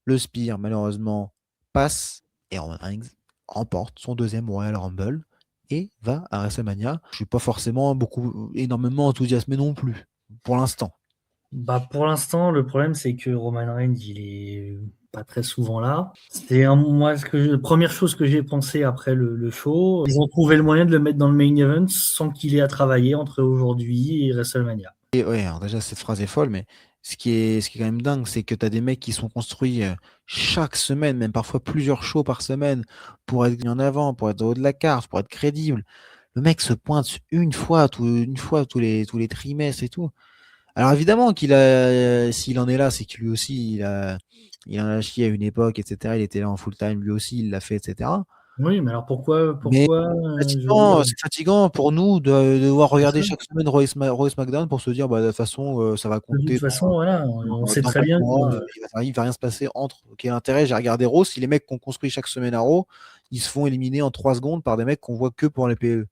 Le Spire, malheureusement, passe et Roman Reigns remporte son deuxième Royal Rumble et va à WrestleMania. Je suis pas forcément énormément enthousiasmé non plus, pour l'instant. Bah, pour l'instant, le problème, c'est que Roman Reigns, il est pas très souvent là. Moi, première chose que j'ai pensé après le show, ils ont trouvé le moyen de le mettre dans le main event sans qu'il ait à travailler entre aujourd'hui et WrestleMania. Et ouais, alors déjà, cette phrase est folle, mais ce qui est quand même dingue, c'est que tu as des mecs qui sont construits chaque semaine, même parfois plusieurs shows par semaine, pour être mis en avant, pour être au haut de la carte, pour être crédible. Le mec se pointe une fois tous les trimestres et tout. Alors évidemment s'il en est là, c'est que lui aussi, il en a chié à une époque, etc. Il était là en full time, lui aussi, il l'a fait, etc. Oui, mais alors Mais je veux dire, c'est fatigant pour nous de devoir c'est regarder ça. chaque semaine Roy SmackDown pour se dire, bah, de toute façon, ça va De toute compter façon, voilà, on sait dans très 4 bien que mois, il va rien se passer entre. Quel intérêt j'ai regardé Raw si les mecs qu'on construit chaque semaine à Raw, ils se font éliminer en 3 secondes par des mecs qu'on voit que pour les PE.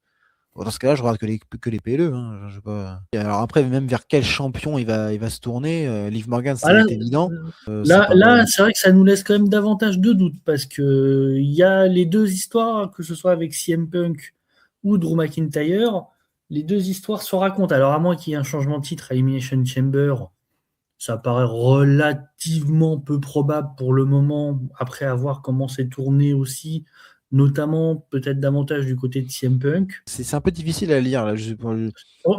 Bon, dans ce cas-là, je regarde que les PLE. Hein, je sais pas. Et alors après, même vers quel champion il va se tourner. Liv Morgan, ça ah a là, été évident. C'est pas. c'est vrai que ça nous laisse quand même davantage de doutes parce que il y a les deux histoires, que ce soit avec CM Punk ou Drew McIntyre, les deux histoires se racontent. Alors, à moins qu'il y ait un changement de titre à Elimination Chamber, ça paraît relativement peu probable pour le moment, après avoir comment c'est tourné aussi, notamment peut-être davantage du côté de CM Punk. C'est un peu difficile à lire là. Bon,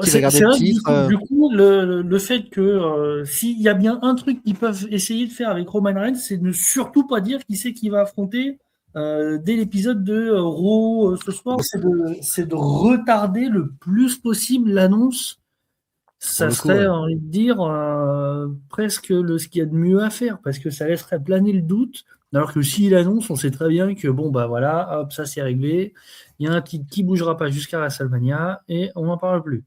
J'ai regardé c'est le vrai que titre. du coup, le fait que s'il y a bien un truc qu'ils peuvent essayer de faire avec Roman Reigns, c'est de ne surtout pas dire qui c'est qui va affronter dès l'épisode de Raw ce soir. C'est de retarder le plus possible l'annonce. Pour Ça le coup, serait, envie de dire, presque ce qu'il y a de mieux à faire, parce que ça laisserait planer le doute. Alors que s'il annonce, on sait très bien que bon, bah voilà, hop, ça c'est réglé. Il y a un titre qui bougera pas jusqu'à WrestleMania et on n'en parle plus.